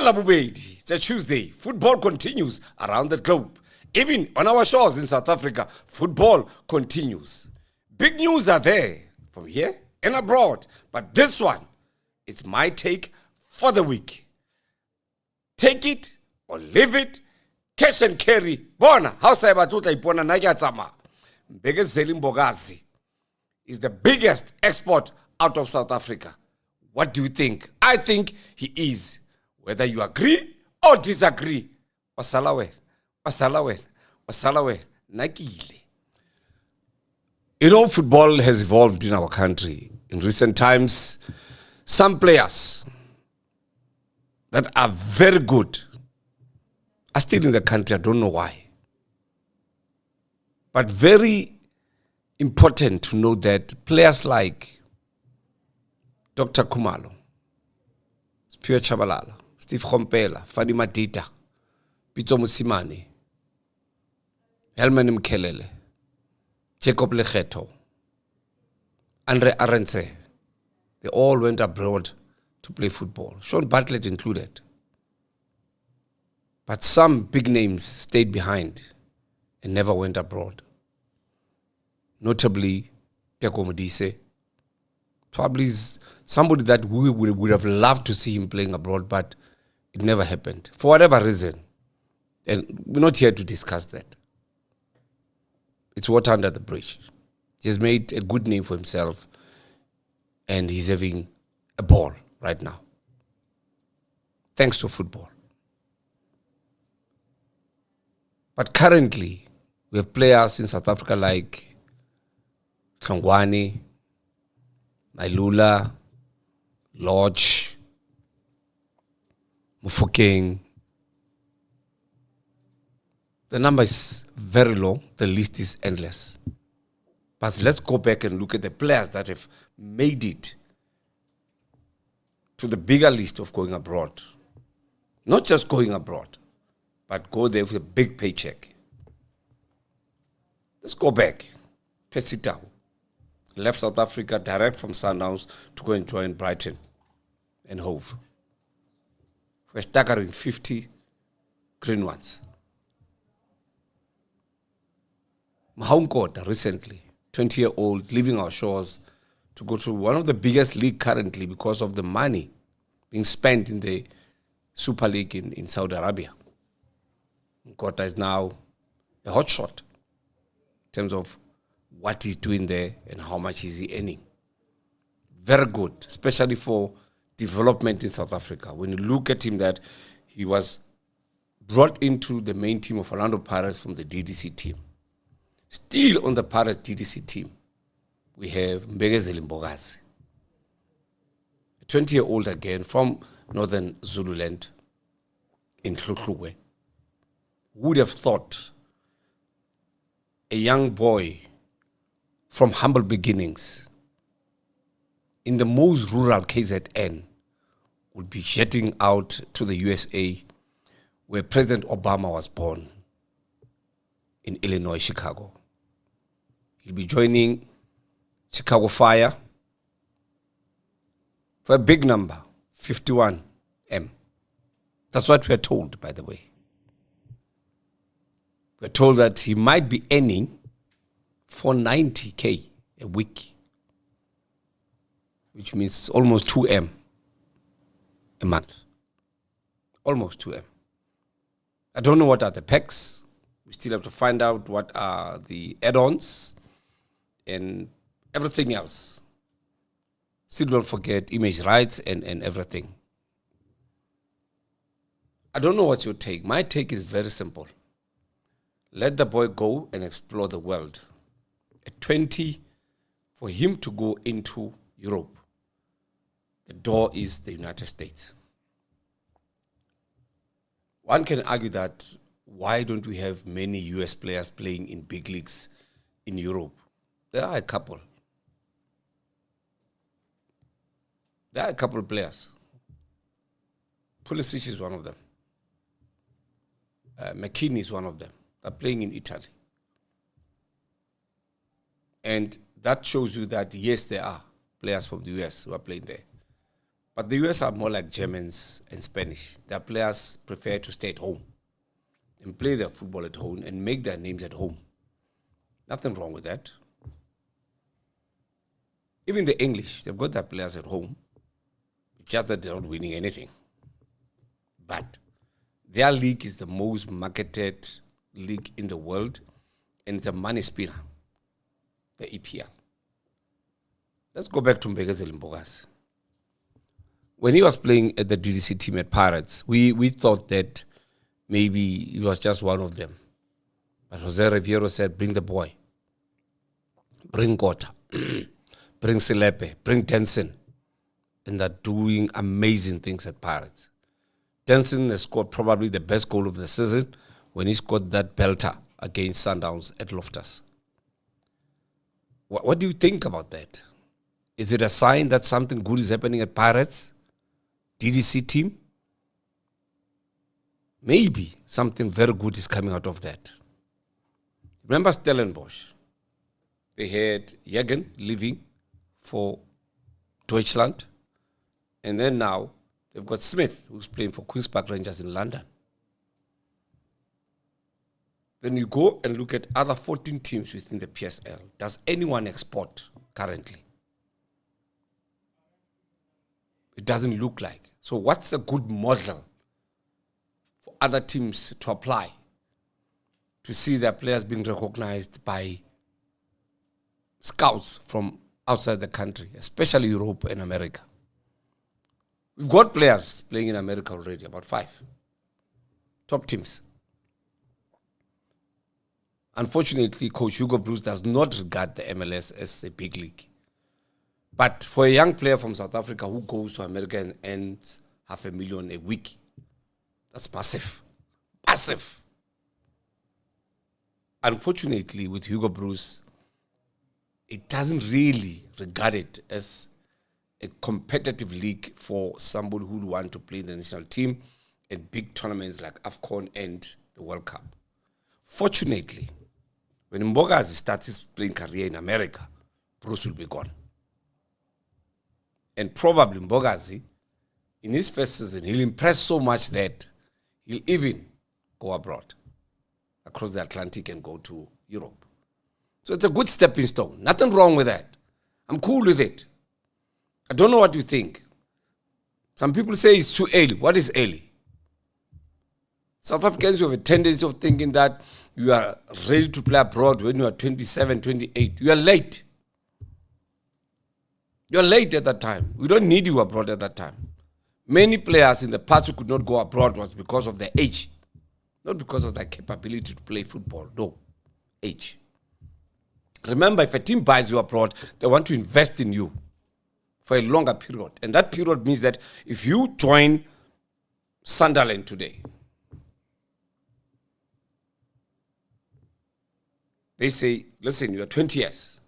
It's a Tuesday. Football continues around the globe. Even on our shores in South Africa, football continues. Big news are there from here and abroad. But this one, it's my take for the week. Take it or leave it. Cash and carry. Bona, how say about ipona nayatsama. Biggest Zelim Bogazi is the biggest export out of South Africa. What do you think? I think he is. Whether you agree or disagree. Wasalawe, nakile. You know, football has evolved in our country. In recent times, some players that are very good are still in the country. I don't know why. But very important to know that players like Dr. Khumalo, Spio Chabalala, Steve Khompela, Fadi Madita, Pito Musimane, Helman Mkelele, Jacob Lecheto, Andre Arendse, they all went abroad to play football. Sean Bartlett included. But some big names stayed behind and never went abroad. Notably, Teko Modise. Probably somebody that we would have loved to see him playing abroad, but it never happened. For whatever reason. And we're not here to discuss that. It's water under the bridge. He has made a good name for himself, and he's having a ball right now. Thanks to football. But currently, we have players in South Africa like Kangwani, Mailula, Lodge, Mufokeng. The number is very long. The list is endless. But let's go back and look at the players that have made it to the bigger list of going abroad. Not just going abroad, but go there with a big paycheck. Let's go back. Pesitao left South Africa direct from Sundowns to go and join Brighton and Hove for a staggering 50 green ones. Mahaunkota recently, 20-year-old, leaving our shores to go to one of the biggest league currently because of the money being spent in the Super League in Saudi Arabia. Nkota is now a hotshot in terms of what he's doing there and how much is he earning. Very good, especially for development in South Africa. When you look at him, that he was brought into the main team of Orlando Pirates from the DDC team. Still on the Pirates DDC team, we have Mbegezeli Mbogazi, a 20-year-old again from Northern Zululand in Hluhluwe. Who would have thought a young boy from humble beginnings in the most rural KZN would be jetting out to the USA, where President Obama was born, in Illinois, Chicago. He'll be joining Chicago Fire for a big number, 51M. That's what we're told, by the way. We're told that he might be earning $490K a week, which means almost 2M a month. Almost 2M. I don't know what are the pecs. We still have to find out what are the add-ons and everything else. Still don't forget image rights and everything. I don't know what's your take. My take is very simple. Let the boy go and explore the world. At 20, for him to go into Europe, the door is the United States. One can argue that why don't we have many US players playing in big leagues in Europe? There are a couple. There are a couple of players. Pulisic is one of them. McKinney is one of them. They're playing in Italy. And that shows you that, yes, there are players from the US who are playing there. But the US are more like Germans and Spanish. Their players prefer to stay at home and play their football at home and make their names at home. Nothing wrong with that. Even the English, they've got their players at home. It's just that they're not winning anything. But their league is the most marketed league in the world, and it's a money spinner, the EPL. Let's go back to Mbegezeli Mbokazi. When he was playing at the DDC team at Pirates, we thought that maybe he was just one of them. But Jose Riviero said, bring the boy. Bring Kota. Bring Silepe. Bring Denson. And they're doing amazing things at Pirates. Denson has scored probably the best goal of the season when he scored that belter against Sundowns at Loftus. What do you think about that? Is it a sign that something good is happening at Pirates? DDC team? Maybe something very good is coming out of that. Remember Stellenbosch? They had Jürgen leaving for Deutschland. And then now they've got Smith, who's playing for Queen's Park Rangers in London. Then you go and look at other 14 teams within the PSL. Does anyone export currently? It doesn't look like. So what's a good model for other teams to apply to see their players being recognized by scouts from outside the country, especially Europe and America? We've got players playing in America already, about 5 top teams. Unfortunately, Coach Hugo Broos does not regard the MLS as a big league. But for a young player from South Africa who goes to America and earns $500,000 a week, that's massive. Massive. Unfortunately, with Hugo Broos, it doesn't really regard it as a competitive league for somebody who would want to play in the national team at big tournaments like AFCON and the World Cup. Fortunately, when Mbokazi starts his playing career in America, Bruce will be gone. And probably Mbokazi, in his first season, he'll impress so much that he'll even go abroad, across the Atlantic and go to Europe. So it's a good stepping stone. Nothing wrong with that. I'm cool with it. I don't know what you think. Some people say it's too early. What is early? South Africans have a tendency of thinking that you are ready to play abroad when you are 27, 28. You are late. You are late at that time. We don't need you abroad at that time. Many players in the past who could not go abroad was because of their age. Not because of their capability to play football. No. Age. Remember, if a team buys you abroad, they want to invest in you for a longer period. And that period means that if you join Sunderland today, they say, listen, you are 20 years.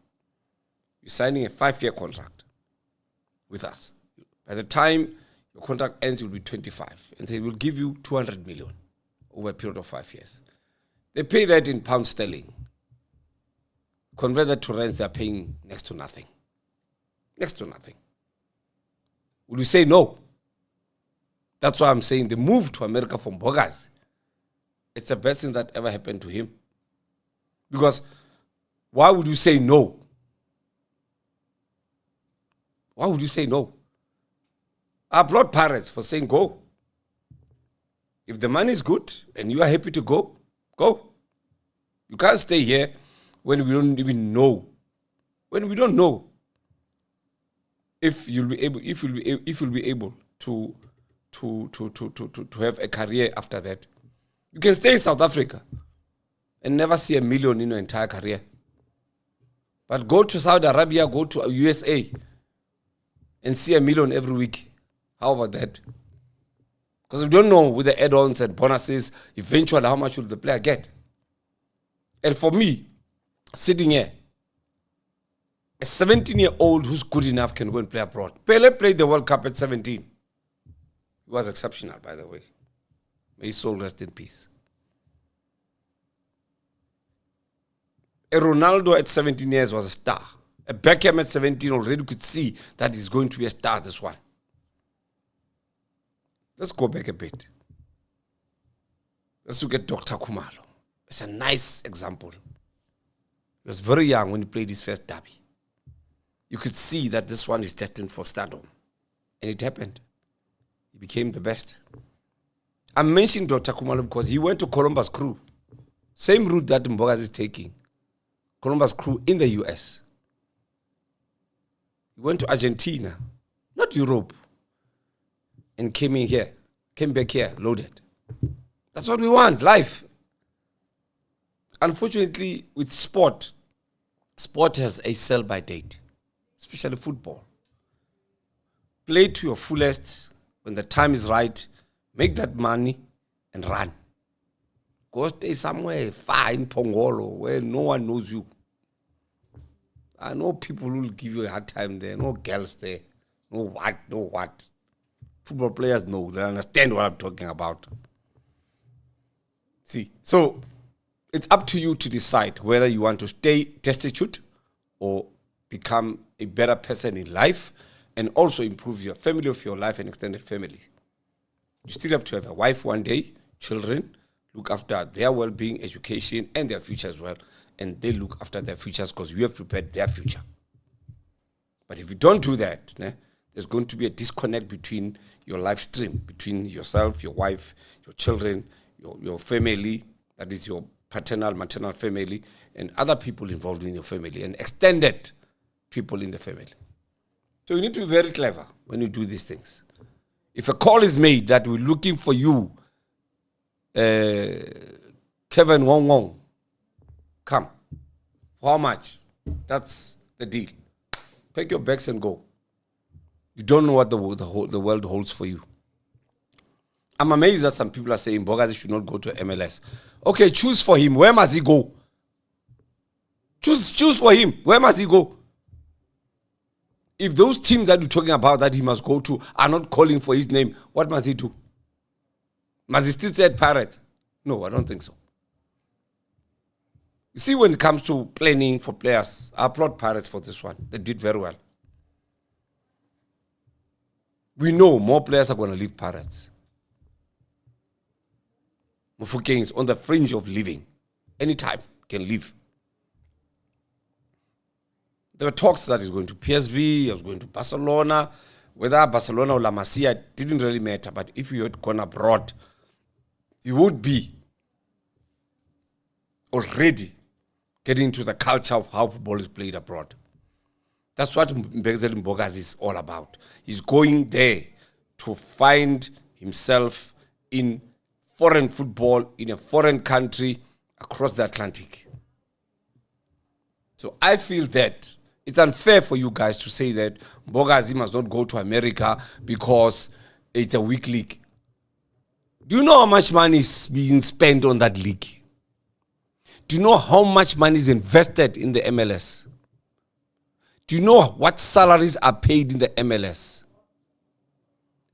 You're signing a 5-year contract with us. By the time your contract ends, you'll be 25. And they will give you 200 million over a period of 5 years. They pay that in pound sterling. Convert that to rents, they're paying next to nothing. Next to nothing. Would you say no? That's why I'm saying the move to America from Mbokazi, it's the best thing that ever happened to him. Because why would you say no? Why would you say no? I applaud Pirates for saying go. If the money is good and you are happy to go, go. You can't stay here when we don't even know. When we don't know if you'll be able to have a career after that. You can stay in South Africa and never see $1 million in your entire career. But go to Saudi Arabia, go to USA and see $1 million every week. How about that? Because we don't know with the add-ons and bonuses, eventually how much will the player get. And for me, sitting here, a 17-year-old who's good enough can go and play abroad. Pele played the World Cup at 17. He was exceptional, by the way. May his soul rest in peace. A Ronaldo at 17 years was a star. A Beckham at 17 already could see that he's going to be a star, this one. Let's go back a bit. Let's look at Dr. Khumalo. It's a nice example. He was very young when he played his first derby. You could see that this one is destined for stardom. And it happened. He became the best. I'm mentioning Dr. Khumalo because he went to Columbus Crew. Same route that Mbogazi is taking. Columbus Crew in the US. He went to Argentina, not Europe, and came back here, loaded. That's what we want, life. Unfortunately, with sport has a sell-by date, especially football. Play to your fullest when the time is right, make that money, and run. Go stay somewhere far in Pongolo where no one knows you. I know people who will give you a hard time there, no girls there, no what. Football players know, they understand what I'm talking about. See, so it's up to you to decide whether you want to stay destitute or become a better person in life and also improve your family of your life and extended family. You still have to have a wife one day, children, look after their well-being, education, and their future as well. And they look after their futures because you have prepared their future. But if you don't do that, there's going to be a disconnect between your life stream, between yourself, your wife, your children, your family, that is your paternal, maternal family, and other people involved in your family, and extended people in the family. So you need to be very clever when you do these things. If a call is made that we're looking for you, Kevin Wong, come. For how much? That's the deal. Pack your bags and go. You don't know what the world holds for you. I'm amazed that some people are saying Mbogazi should not go to MLS. Okay, choose for him. Where must he go? Choose for him. Where must he go? If those teams that you're talking about that he must go to are not calling for his name, what must he do? Must he still say Pirates? No, I don't think so. You see, when it comes to planning for players, I applaud Pirates for this one. They did very well. We know more players are going to leave Pirates. Mufokeng is on the fringe of leaving. Anytime can leave. There were talks that he's going to PSV, he was going to Barcelona. Whether Barcelona or La Masia didn't really matter. But if you had gone abroad, you would be already getting into the culture of how football is played abroad. That's what Mbogazi is all about. He's going there to find himself in foreign football, in a foreign country, across the Atlantic. So I feel that it's unfair for you guys to say that Mbogazi must not go to America because it's a weak league. Do you know how much money is being spent on that league? Do you know how much money is invested in the MLS? Do you know what salaries are paid in the MLS?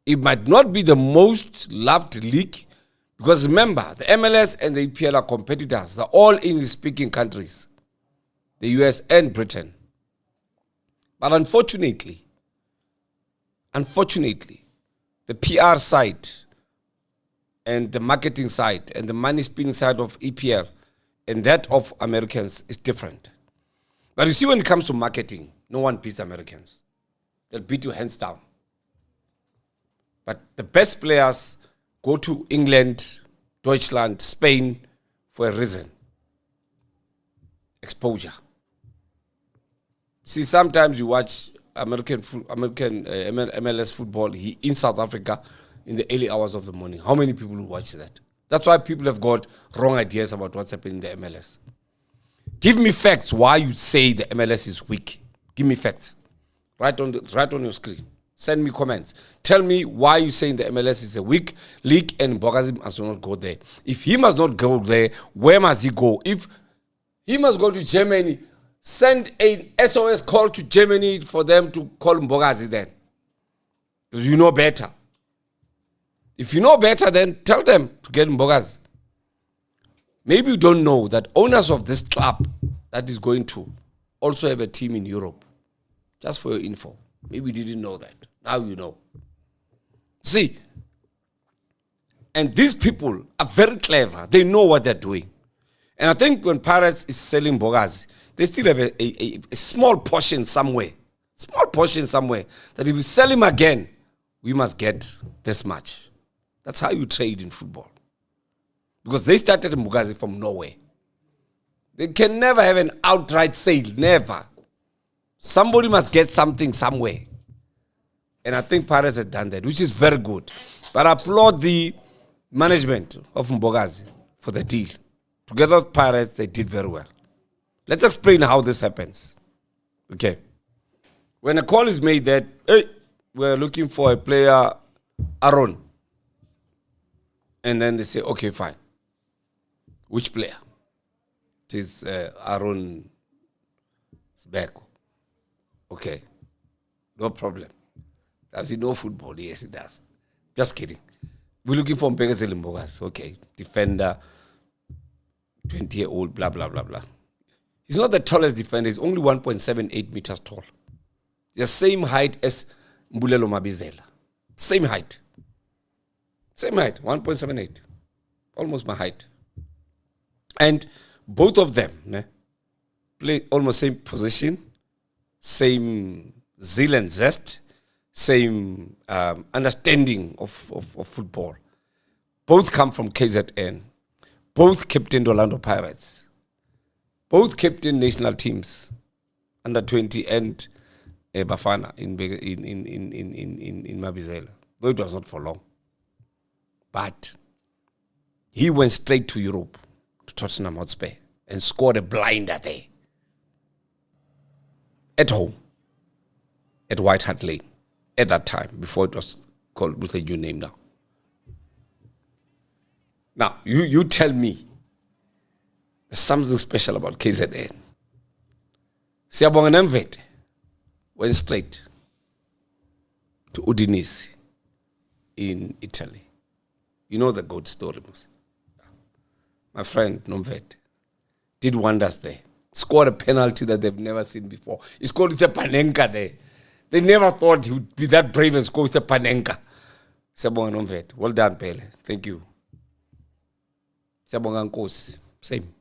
It might not be the most loved league because remember, the MLS and the EPL are competitors. They're all English-speaking countries, the US and Britain. But unfortunately, the PR side and the marketing side and the money spinning side of EPL and that of Americans is different. But you see, when it comes to marketing, no one beats Americans. They'll beat you hands down. But the best players go to England, Deutschland, Spain for a reason. Exposure. See, sometimes you watch American MLS football in South Africa in the early hours of the morning. How many people will watch that? That's why people have got wrong ideas about what's happening in the MLS. Give me facts why you say the MLS is weak. Give me facts. Right on your screen. Send me comments. Tell me why you saying the MLS is a weak league and Mbogazi must not go there. If he must not go there, where must he go? If he must go to Germany, send an SOS call to Germany for them to call Mbogazi then. Because you know better. If you know better, then tell them to get Mbogazi. Maybe you don't know that owners of this club that is going to also have a team in Europe. Just for your info. Maybe you didn't know that. Now you know. See, And these people are very clever. They know what they're doing. And I think when Pirates is selling Mbogazi, they still have a small portion somewhere. Small portion somewhere. That if you sell him again, we must get this much. That's how you trade in football. Because they started Mbogazi from nowhere. They can never have an outright sale. Never. Somebody must get something somewhere. And I think Pirates has done that, which is very good. But I applaud the management of Mbogazi for the deal. Together with Pirates, they did very well. Let's explain how this happens. Okay. When a call is made that, hey, we're looking for a player, Aaron. And then they say, okay, fine. Which player? It is Aaron Sbeko. Okay. No problem. Does he know football? Yes, he does. Just kidding. We're looking for Mbekazeli Mbogazi. Okay. Defender, 20-year-old, blah, blah, blah, blah. He's not the tallest defender. He's only 1.78 meters tall. The same height as Mbulelo Mabizela. Same height. Same height, 1.78. Almost my height. And both of them play almost same position, same zeal and zest, same understanding of football. Both come from KZN. Both captained Orlando Pirates. Both captained national teams, under 20 and Bafana in Mabizela. Though it was not for long. But he went straight to Europe, to Tottenham Hotspur, and scored a blinder there. At home. At White Hart Lane. At that time, before it was called with a new name now. Now, you tell me there's something special about KZN. Siyabonga Mthethwa went straight to Udinese in Italy. You know the good story. My friend Mthethwa did wonders there. Scored a penalty that they've never seen before. He scored with a Panenka there. They never thought he would be that brave and score with a Panenka. Siyabonga Mthethwa. Well done, Pele. Thank you. Siyabonga Nkosi. Same.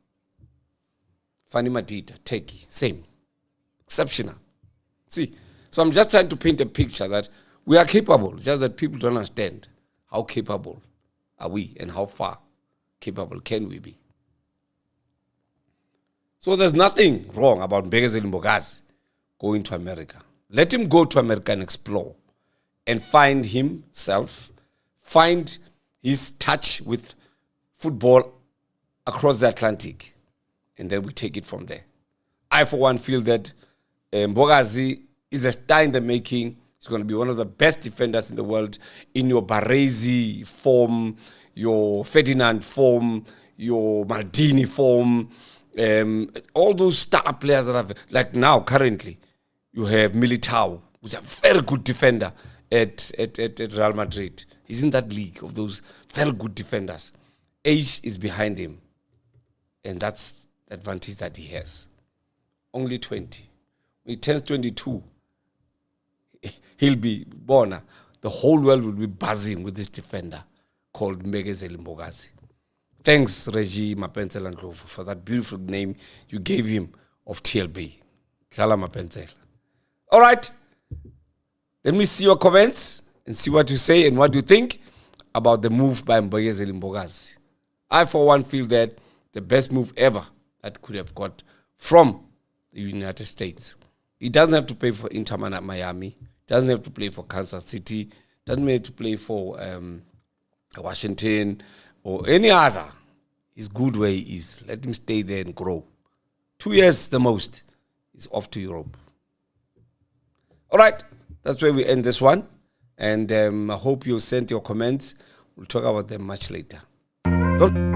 Fanny Madita, Teki, same. Exceptional. See, so I'm just trying to paint a picture that we are capable, just that people don't understand how capable are we and how far capable can we be. So there's nothing wrong about Mbekazeli Mbogazi going to America. Let him go to America and explore and find himself, find his touch with football across the Atlantic. And then we take it from there. I, for one, feel that Mbogazi is a star in the making. He's going to be one of the best defenders in the world in your Baresi form, your Ferdinand form, your Maldini form, all those star players that have, like now, currently, you have Militao, who's a very good defender at Real Madrid. He's in that league of those very good defenders. Age is behind him. And that's the advantage that he has. Only 20. When he turns 22, he'll be born. The whole world will be buzzing with this defender called Mbekazeli Mbogazi. Thanks, Reggie Mapensela Ndlovu, for that beautiful name you gave him of TLB. Kala Mapensela. All right. Let me see your comments and see what you say and what you think about the move by Mbekazeli Mbogazi. I, for one, feel that the best move ever that could have got from the United States. He doesn't have to play for Inter Miami. Doesn't have to play for Kansas City. Doesn't have to play for Washington or any other. He's good where he is. Let him stay there and grow. 2 years the most. He's off to Europe. All right. That's where we end this one. And I hope you sent your comments. We'll talk about them much later. Don't